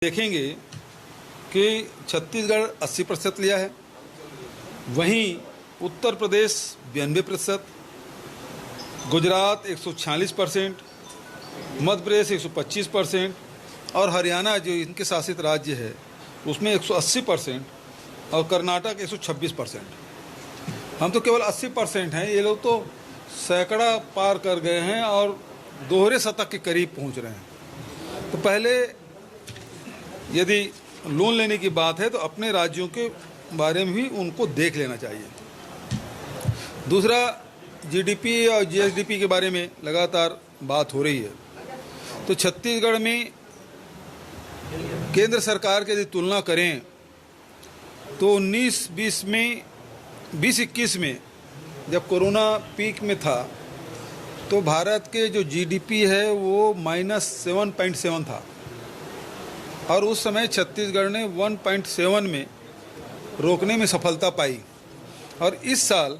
देखेंगे कि छत्तीसगढ़ 80% लिया है, वहीं उत्तर प्रदेश 92%, गुजरात 146%, मध्य प्रदेश 125% और हरियाणा जो इनके शासित राज्य है उसमें 180% और कर्नाटक 126%। हम तो केवल 80% हैं, ये लोग तो सैकड़ा पार कर गए हैं और दोहरे शतक के करीब पहुंच रहे हैं। तो पहले यदि लोन लेने की बात है तो अपने राज्यों के बारे में भी उनको देख लेना चाहिए। दूसरा, जीडीपी और जीएसडीपी के बारे में लगातार बात हो रही है। तो छत्तीसगढ़ में केंद्र सरकार की यदि तुलना करें तो 19-20 में 20-21 में जब कोरोना पीक में था तो भारत के जो जीडीपी है वो -7.7 था और उस समय छत्तीसगढ़ ने 1.7 में रोकने में सफलता पाई। और इस साल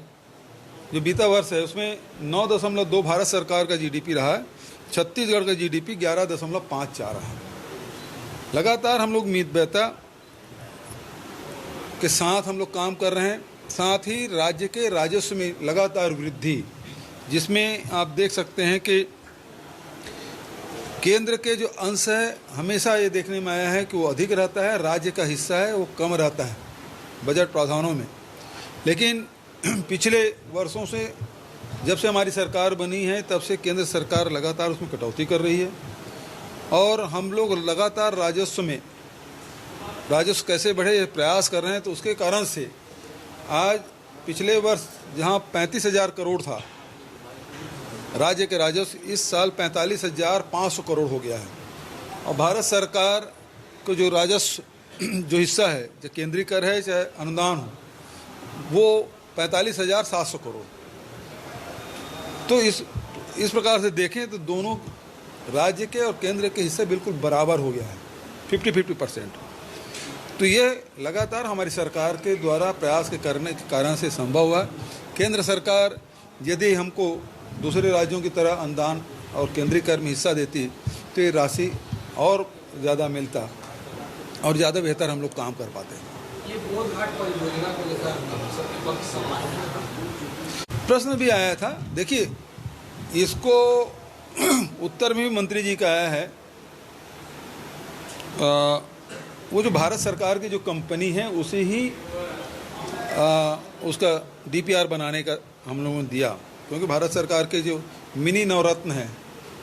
जो बीता वर्ष है उसमें 9.2 भारत सरकार का जीडीपी रहा है, छत्तीसगढ़ का जीडीपी 11.54 रहा। लगातार हम लोग मितव्ययता के साथ हम लोग काम कर रहे हैं, साथ ही राज्य के राजस्व में लगातार वृद्धि, जिसमें आप देख सकते हैं कि केंद्र के जो अंश है हमेशा ये देखने में आया है कि वो अधिक रहता है, राज्य का हिस्सा है वो कम रहता है बजट प्रावधानों में। लेकिन पिछले वर्षों से जब से हमारी सरकार बनी है तब से केंद्र सरकार लगातार उसमें कटौती कर रही है और हम लोग लगातार राजस्व कैसे बढ़े ये प्रयास कर रहे हैं। तो उसके कारण से आज पिछले वर्ष जहाँ 35,000 करोड़ था राज्य के राजस्व, इस साल 45,500 करोड़ हो गया है। और भारत सरकार को जो राजस्व जो हिस्सा है, जो केंद्रीय कर है चाहे अनुदान हो, वो 45,700 करोड़। तो इस प्रकार से देखें तो दोनों राज्य के और केंद्र के हिस्से बिल्कुल बराबर हो गया है, 50-50%। तो ये लगातार हमारी सरकार के द्वारा प्रयास के करने के कारण से संभव हुआ। केंद्र सरकार यदि हमको दूसरे राज्यों की तरह अनुदान और केंद्रीय कर में हिस्सा देती तो ये राशि और ज़्यादा मिलता और ज़्यादा बेहतर हम लोग काम कर पाते। ये बोधघाट परियोजना को लेकर सबके पक्ष प्रश्न भी आया था। देखिए, इसको उत्तर में भी मंत्री जी का आया है। वो जो भारत सरकार की जो कंपनी है उसे ही उसका डीपीआर बनाने का हम लोगों ने दिया, क्योंकि भारत सरकार के जो मिनी नवरत्न है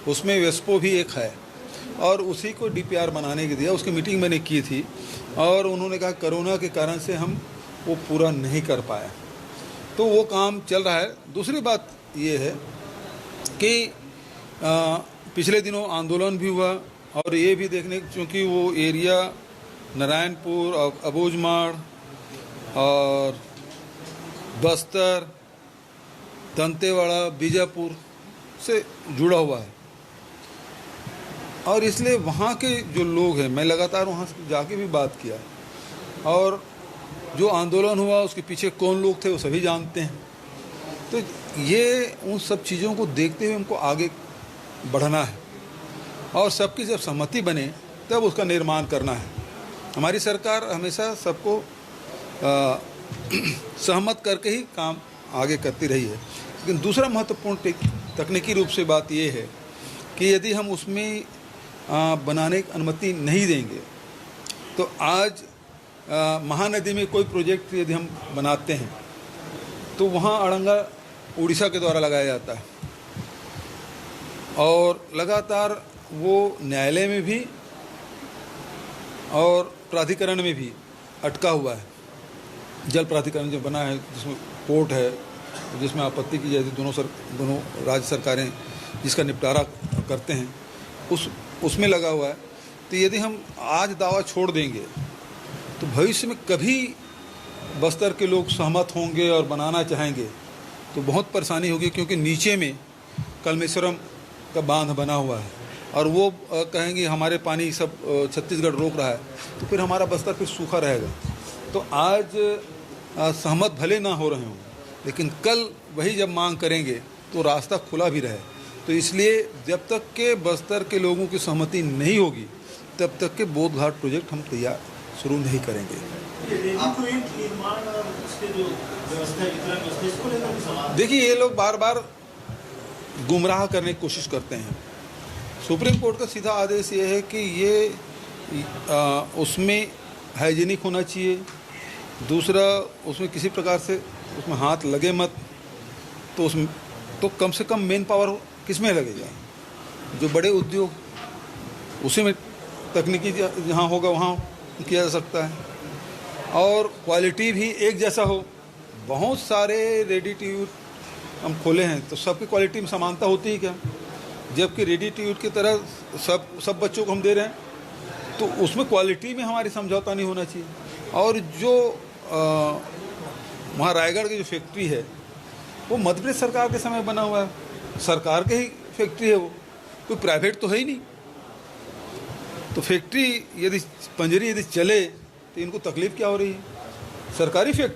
उसमें वेस्पो भी एक है और उसी को डीपीआर बनाने के दिया। उसकी मीटिंग मैंने की थी और उन्होंने कहा कोरोना के कारण से हम वो पूरा नहीं कर पाए, तो वो काम चल रहा है। दूसरी बात ये है कि पिछले दिनों आंदोलन भी हुआ और ये भी देखने, क्योंकि वो एरिया नारायणपुर और अबूझमाड़ और बस्तर, दंतेवाड़ा, बीजापुर से जुड़ा हुआ है और इसलिए वहाँ के जो लोग हैं, मैं लगातार वहाँ जाके भी बात किया और जो आंदोलन हुआ उसके पीछे कौन लोग थे वो सभी जानते हैं। तो ये उन सब चीज़ों को देखते हुए हमको आगे बढ़ना है और सबकी जब सहमति बने तब उसका निर्माण करना है। हमारी सरकार हमेशा सबको सहमत करके ही काम आगे करती रही है। लेकिन दूसरा महत्वपूर्ण तकनीकी रूप से बात यह है कि यदि हम उसमें बनाने की अनुमति नहीं देंगे तो आज महानदी में कोई प्रोजेक्ट यदि हम बनाते हैं तो वहाँ अड़ंगा उड़ीसा के द्वारा लगाया जाता है और लगातार वो न्यायालय में भी और प्राधिकरण में भी अटका हुआ है। जल प्राधिकरण जो बना है जिसमें कोर्ट है, जिसमें आपत्ति की जाती, दोनों राज्य सरकारें जिसका निपटारा करते हैं उसमें लगा हुआ है। तो यदि हम आज दावा छोड़ देंगे तो भविष्य में कभी बस्तर के लोग सहमत होंगे और बनाना चाहेंगे तो बहुत परेशानी होगी, क्योंकि नीचे में कलमेश्वरम का बांध बना हुआ है और वो कहेंगे हमारे पानी सब छत्तीसगढ़ रोक रहा है, तो फिर हमारा बस्तर फिर सूखा रहेगा। तो आज सहमत भले ना हो रहे हों, लेकिन कल वही जब मांग करेंगे तो रास्ता खुला भी रहे। तो इसलिए जब तक के बस्तर के लोगों की सहमति नहीं होगी तब तक के बोध घाट प्रोजेक्ट हम तैयार शुरू नहीं करेंगे। निर्माण और उसके जो व्यवस्था वितरण व्यवस्था इसको लेकर भी सवाल देखिए, ये लोग बार बार गुमराह करने की कोशिश करते हैं। सुप्रीम कोर्ट का सीधा आदेश ये है कि ये उसमें हाइजीनिक होना चाहिए, दूसरा उसमें किसी प्रकार से उसमें हाथ लगे मत। तो उसमें तो कम से कम मेन पावर किस में लगेगा? जो बड़े उद्योग, उसी में तकनीकी जहाँ होगा वहाँ किया जा सकता है। और क्वालिटी भी एक जैसा हो। बहुत सारे रेडी टू यूज हम खोले हैं तो सबकी क्वालिटी में समानता होती है क्या? जबकि रेडी टू यूज की तरह सब बच्चों को हम दे रहे हैं, तो उसमें क्वालिटी में हमारी समझौता नहीं होना चाहिए। और जो वहाँ रायगढ़ की जो फैक्ट्री है वो मध्य प्रदेश सरकार के समय बना हुआ है, सरकार के ही फैक्ट्री है, वो कोई प्राइवेट तो है ही नहीं। तो फैक्ट्री यदि पंजरी यदि चले तो इनको तकलीफ क्या हो रही है? सरकारी फैक्ट्री